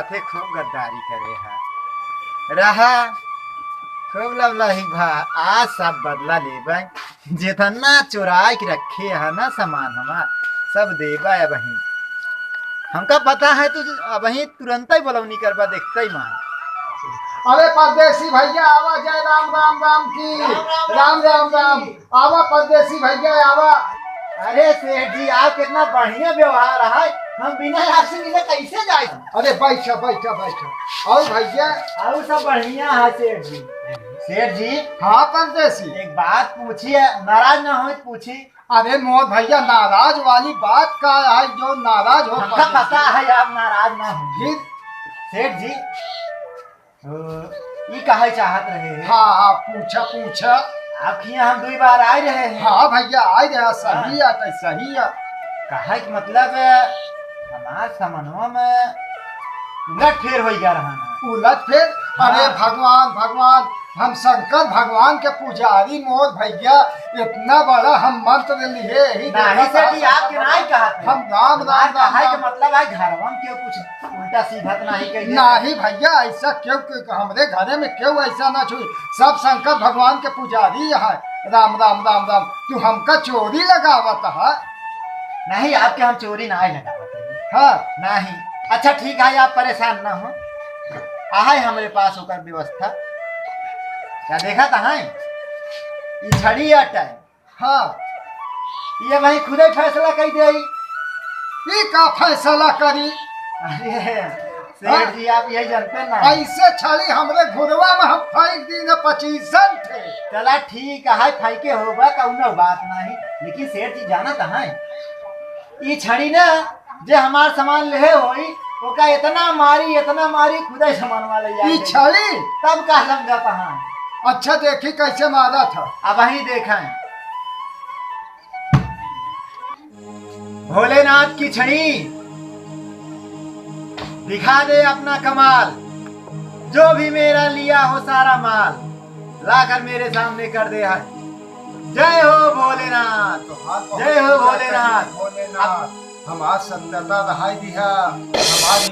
साथे खूब गद्दारी करे है रहा खूब लवलही भा आज सब बदला लेबा जितना चुराए के रखे है ना सामान हमार सब देबा है वही हमका पता है तू वही तुरंत ही बलौनी करवा देखते ही मान। अरे परदेसी भैया आवा, जय राम राम राम की राम राम राम। आवा परदेसी भैया आवा। अरे सेठ जी आप कितना बढ़िया व्यवहार है, हम बिना आपसे मिले कैसे जाए। अरे बैठा बैठा बैठा। और भैया और सब बढ़िया है सेठ जी। सेठ जी हाँ परदेसी एक बात पूछिए, नाराज ना हो पूछी। अरे मोर भैया नाराज वाली बात का है, जो नाराज हो हमका पता है आप नाराज ना हो। फिर सेठ जी ये कहे चाहत रहे हैं। हाँ हाँ पूछा पूछा। आपके यहाँ हम 2 बार आए रहे हैं। हाँ भैया आए रहे, सही है तो सही है। कहा कि मतलब हमारे समनवा में उलट फेर हो गया रहा है। उलट फेर? अरे हाँ। भगवान भगवान, हम शंकर भगवान के पुजारी मोर भैया, इतना बड़ा हम मंत्र लिए ही नहीं सेठ जी आपके नहीं कहा थे। हम राम राम राम है कि मतलब है घरवा में क्यों कुछ उल्टा सीधा तो नहीं कही। नहीं भैया ऐसा क्यों, हमारे घरे में क्यों ऐसा ना छुई, सब शंकर भगवान के पुजारी है। राम राम राम राम। तू हमका चोरी लगावत है? नहीं आपके हम चोरी नहीं लगावत। हाँ नहीं। अच्छा ठीक है आप परेशान ना हो, आए हमारे पास होकर व्यवस्था क्या देखा था है ये छड़ी टाइम। हाँ ये वही खुद ही फैसला कर दे। ये का फैसला करी? अरे सेठ जी आप यही जानते ना। ऐसे छड़ी हमरे घुरवा में हम फेंक दी न 25 थे। चला ठीक है फेंके होगा कौनो बात नहीं, लेकिन सेठ जी जाना था है ये छड़ी ना जे हमार सामान ले होई ओका इतना मारी खुद ही सामान वाले ये छड़ी तब का समझा था। अच्छा देखी कैसे मारा था। अब वही देखा है भोलेनाथ की छड़ी दिखा दे अपना कमाल, जो भी मेरा लिया हो सारा माल लाकर मेरे सामने कर दे है। जय हो भोलेनाथ, जय हो भोलेनाथ। भोलेनाथ हमार सत्यता रहाई दिया हमारी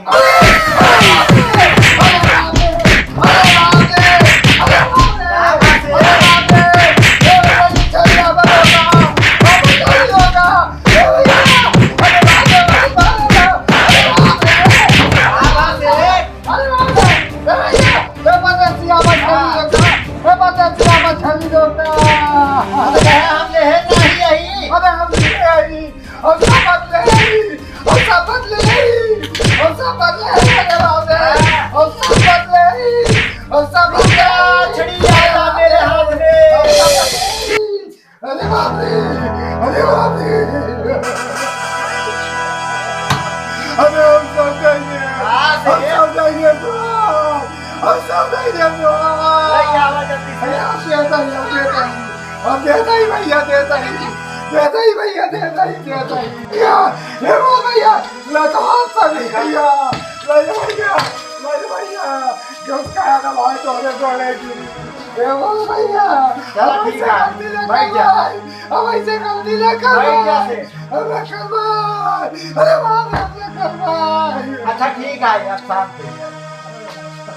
अच्छा ठीक है अब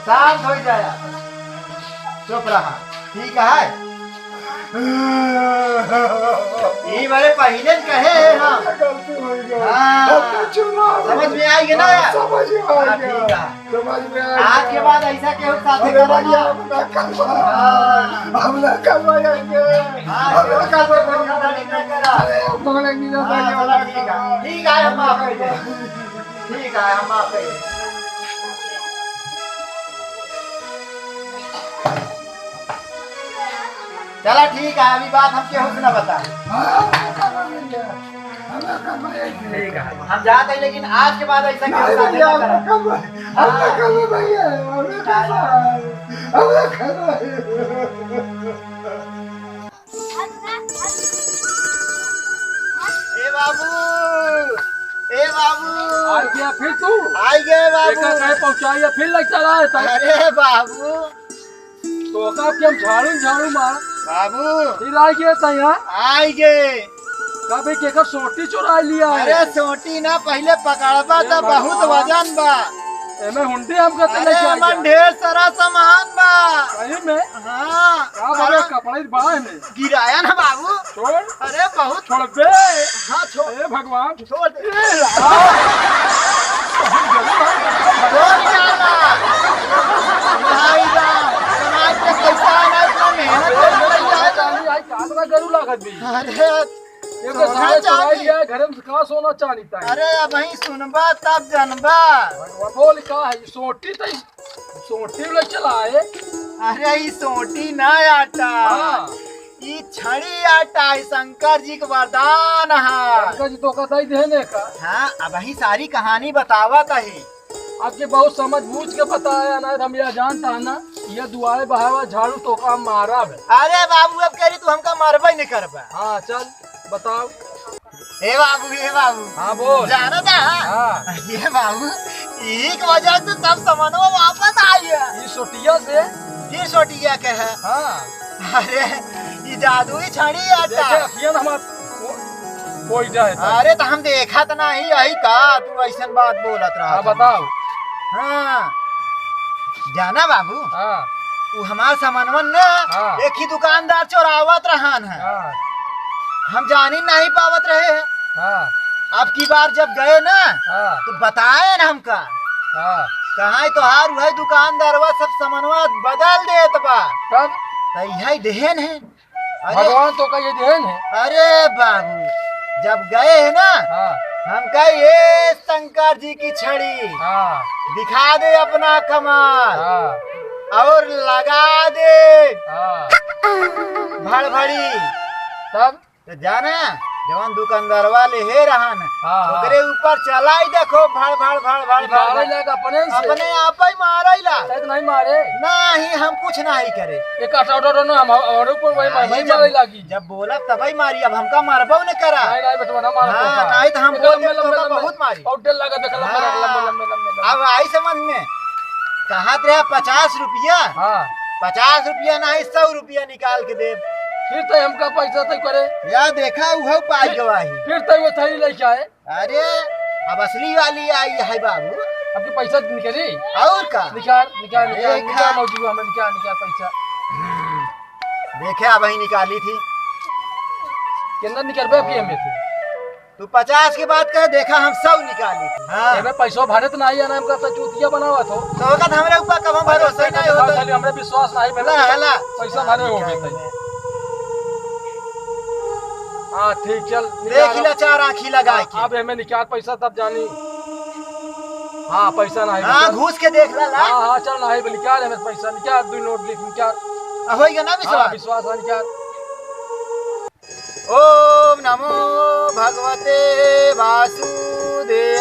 शांत हो जाए, चुप रहा। ठीक है ये बड़े पहले कहे हैं हम। समझ में आएगी ना यार? ठीक है आज के बाद ऐसा केहू साथे ठीक है हम माफ कर दें। ठीक है हम माफ कर दें। चला ठीक है अभी बात हम केहू से न बता। ठीक है हम जाते हैं, लेकिन आज के बाद ऐसा केहू साथे न ए बाबू आ गया फिर तू आ गए बाबू पहुंचाइए फिर लग चला है। अरे बाबू तो का हम झाड़ू मार बाबू फिर आ गया था यहाँ आई गए कभी केकर सोटी चुरा लिया है। अरे सोटी ना पहले पकड़बा तो बहुत वजन बा एमे हुंडी हमका तो अरे लेके आई मन ढेर सारा सामान बा। सही में हाँ का बाबा कपड़ा ही बड़ा है में गिराया ना बाबू। छोड़ अरे बहुत। छोड़ दे हाँ छोड़ हे भगवान छोड़ दे। छोड़ जाना भाई राम, समाज में कैसा है ना, इतना मेहनत करके चांदी आई कातना गरू लागत भी अरे ये तो सोना सारे चुराई चांदी। लिया है, घर में का सोना चांदी ता अरे अब ही सुनबा तब जनबा। भगवान बोल का है सोटी तई सोटी ले चलाए अरे ई सोटी ना आटा, हां ई छड़ी आटा है, शंकर जी के वरदान है। का जी तो का दई देने का हाँ अब ही सारी कहानी बतावत है। आपके बहुत समझ बूझ के बताया ना, हम यह जानता है ना ये दुआरे बहावा झाड़ू तो का मारा है। अरे बाबू अब कह रही तू हमका मरबा नहीं करबा। हाँ चल बताओ। हे बाबू हाँ बोल। जाना था। हाँ ये बाबू एक वजह से सब सामानों वापस आई है। ये सोटिया से फिर सोटिया के है। हाँ अरे ये जादुई छड़ी आटा। देखे अखियन हमार कोई जाए तो। अरे तो हम देखा तो नहीं यही का तू ऐसा बात बोलत रहा। हाँ बताओ। हाँ जाना बाबू हाँ वो हमार सामानवन ना हाँ। एक ही दुकानदार चोरावत रहन है। हाँ हम जान ही नहीं पावत रहे हैं। हाँ अब की बार जब गए ना हाँ तो बताए ना हमका हाँ कहाँ तो हार वही दुकानदारवा सब सामानवा बदल देत बा। कब तो यही देहन है। अरे भगवान तो का ये देन है। अरे बाबू जब गए है ना हाँ हम कहे ये शंकर जी की छड़ी हाँ दिखा दे अपना कमाल हाँ और लगा दे हाँ भड़भड़ी। तब तो जाना जवान दुकानदार वाले हे रहन हाँ ओकरे ऊपर चलाई देखो भड़ भड़ भड़ भड़ मारे भड़ लगा अपने से अपने आप ही मारेला। शायद नहीं मारे नहीं हम कुछ नहीं करे। एक अटो ना हम और ऊपर वही नहीं, वही मारे लगी। जब बोला तब ही मारी। अब हमका मारबो ने करा। नहीं नहीं बेटा ना मारो हाँ, नहीं तो हम बोल देते तो बहुत मारी। और डेल लगा देख लंबे हाँ। लंबे लंबे लंबे अब आई समझ में कहा रहे 50 रुपया। हाँ 50 रुपया नहीं 100 रुपया निकाल के दे। फिर तो हमका पैसा तो करे या देखा वो पाई गवाही। फिर तो वो थैली लेके आए। अरे अब असली वाली आई है बाबू। आपके पैसा निकली और का निकाल निकाल निकाल देखा। निकाल मौजूद हमें निकाल निकाल पैसा देखे अब ही निकाली थी। कितना निकलबे आपकी हमें थे तू 50 के बाद कहे देखा हम 100 निकाली थी। हाँ हमें पैसा भरे तो नहीं आना हमका तो चूतिया बनावा तो तो का हमरे ऊपर कब भरोसा नहीं होता। खाली हमरे विश्वास नहीं हला भेला हला पैसा भरे हो गए। हाँ ठीक चल देख ला 4 आंखी लगा के। अब हमें निकाल पैसा तब जानी। हाँ पैसा नहीं हाँ घूस के देख ला ला। हाँ हाँ चल नहीं निकाल हमें पैसा निकाल 2 नोट लिख निकाल। होइगा ना हाँ विश्वास। विश्वास है निकाल। ओम नमो भगवते वासुदेवाय।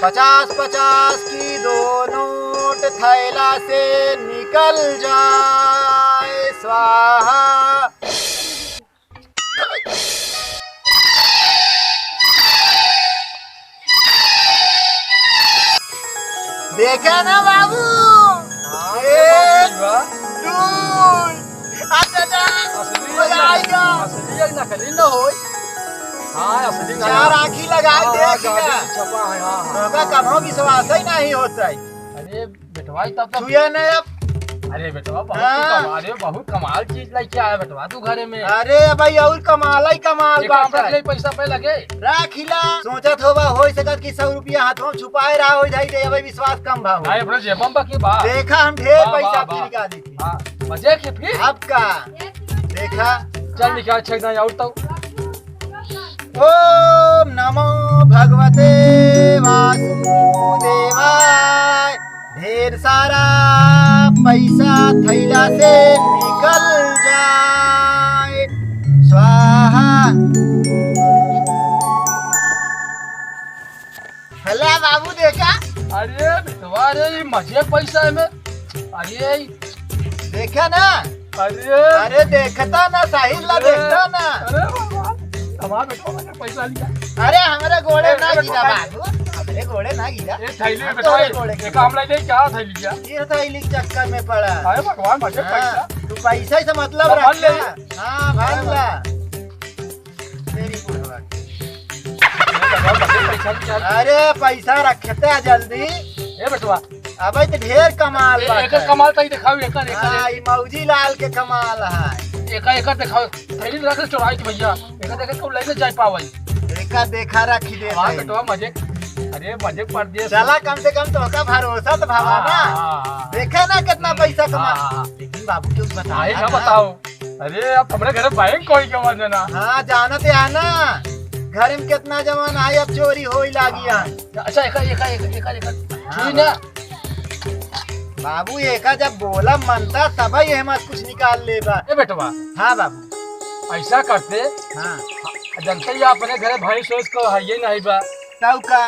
50-50 की 2 नोट थैला से निकल जाए स्वाहा। देखा ना बाबू। एक, दो, अच्छा मजा आएगा। असली नकली न होई। हाँ असली 4 आंखी लगाए देख ना। छपा है हाँ हाँ। होगा कभो विश्वास ही नहीं होता है। अरे बेटवा तब तक छुए नहीं अब। अरे बेटवा हाँ। बहुत कमाल चीज लेके आया बेटवा तू घरे में। अरे भाई और कमाल ही कमाल एक बात हमरा है। के पैसा पे लगे राखिला सोचत होगा हो सकत कि 100 रुपया हाथों में छुपाए रहा हो जाई दे भाई विश्वास कम भाव। भाई अपने जेबम बा की बात। देखा हम ढेर वाह, पैसा वाह, आपकी वाह। निकाली थी। हाँ मजे के फिर अब का देखा। चल निकाल छक ना और तो ओम नमो भगवते वासुदेवाय। ढेर सारा पैसा थैला से निकल जाए स्वाहा। हला बाबू देखा। अरे बेटवा अरे ये मजे के पैसा है में। अरे देखा ना। अरे अरे देखता ना साहिल ला देखता ना। अरे भगवान हमारा बेटवा ने पैसा लिया। अरे हमारे घोड़े ना अरे गिरा बेटवा। बाबू। हमारे घोड़े ना गिरा। ये थैली हम बेटवा तोरे घोड़े एक हम ले क्या थैली लिया। ये थैली के चक्कर में पड़ा। अरे भगवान मजे के पैसा। हाँ, तू पैसा ही से मतलब तो भर ले। रखना। हाँ भर ला। तेरी बुढ़वा। बेटवा बड़े पैसा की यार। अरे पैसा रखते जल्दी। ए बेटवा अब तो ढेर कमाल एक कमाल तई दिखाओ एक हाँ, ई मौजी लाल के कमाल है। एक दिखाओ थैली रख के चौराहे की भैया एक देखे कब लेके जाए पावई। देखा देखा रखी दे हां बेटवा मजे अरे मजे पर दिए चला कम से कम तो का भरोसा तो भावा ना। देखे ना कितना पैसा कमा। लेकिन बाबू क्यों आए बताया ना बताओ। अरे अब हमरे घर बैंक कोई के वजना। हाँ जानते है ना घर में कितना जमान आई अब चोरी होई लागी है। अच्छा एक ठीक ना बाबू एका जब बोला मनता तब ही हिम्मत कुछ निकाल ले बा। ए बेटवा हाँ बाबू ऐसा करते हाँ जनता ही अपने घरे भाई सोच को है ये नहीं बा तब का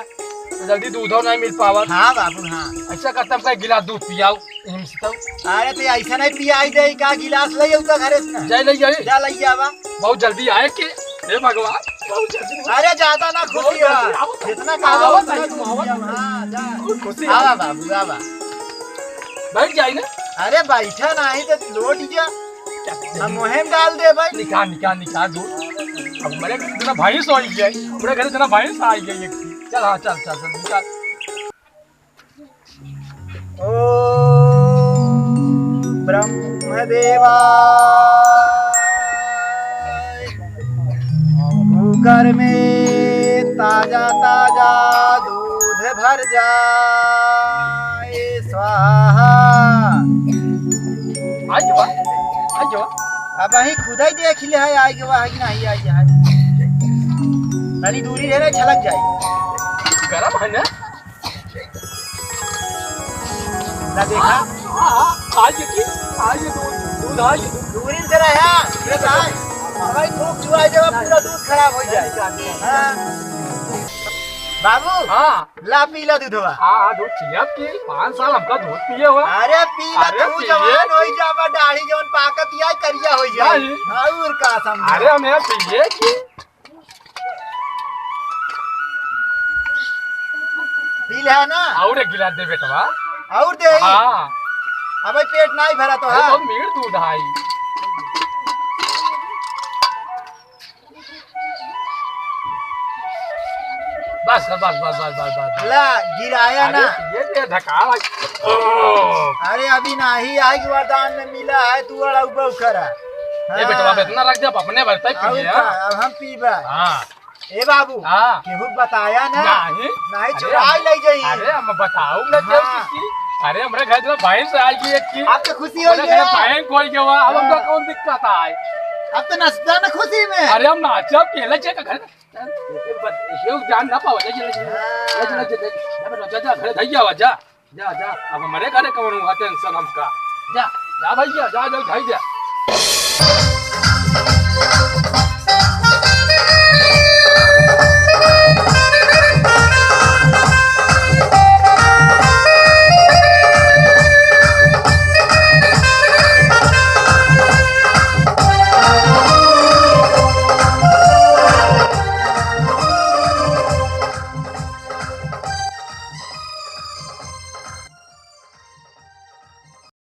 जल्दी दूधो नहीं मिल पावत। हाँ बाबू हाँ ऐसा करता हम गिलास दूध पियाओ हिमसे तो अरे तो ऐसा नहीं पियाई दे का गिलास ले उतर घरे से जय नहीं जाए जा लइया बा। बहुत जल्दी आए के हे भगवान बहुत जल्दी अरे ज्यादा ना खुशी हो जितना कहा आओ, उतना आओ, तू आओ, दिया। हाँ जा खुशी आवा बाबू आवा। बैठ जाए ना अरे बैठा नहीं तो लोट जा हम मुहिम डाल दे भाई। निकाल दूध अब मेरे घर जना भाई सो आई है मेरे घर जना भाई आ गई एक थी। चल हाँ चल निकाल। ओम ब्रह्मदेवा कुकर में ताजा ताजा दूध भर जाए स्वाहा। आज जो अब वही खुद ही देख ले है आई के वहाँ की नहीं आई है तनी दूरी रहे छलक जाए। गरम है ना ना देखा आज ये दूध आज दूरी से रहा भाई खूब चुराई जब पूरा दूध खराब हो जाए। हाँ। बाबू हाँ ला पीला दूधवा। हाँ दूध पिया की 5 साल हमका दूध पिए हुआ। अरे पीला अरे तू पिए। जवान होई जावा दाढ़ी जवन पाकत या करिया हो जाए। नहीं। और का समझ अरे हमें पिए की पीला है ना और एक गिलास दे बेटवा। और दे हाँ अब पेट नहीं भरा तो अरे है। तो मीठ दूध आई। बस ला गिराया ना। ये दे धक्का अरे अभी नहीं आई के वरदान में मिला है तू अड़ा उबा करा। ये बेटवा इतना रख दे अपने भरता ही पिए। अब हम पीबा। हाँ ए बाबू हाँ केहू बताया ना नहीं नहीं चुराई ले जाई। अरे हम बताऊं ना हाँ। किसी अरे हमारे घर में भैंस आ गई एक की अब तो खुशी हो हमारे घर में भैंस कोई के हुआ अब हमको कौन दिक्कत आए। अब तो नचता ना खुशी में। अरे हम नाचब केला चेक घर ये जान ना पाओ जा घर धैया हुआ जा अब हमारे घर कौन हुआ टेंशन हमका जा भैया जा धैया।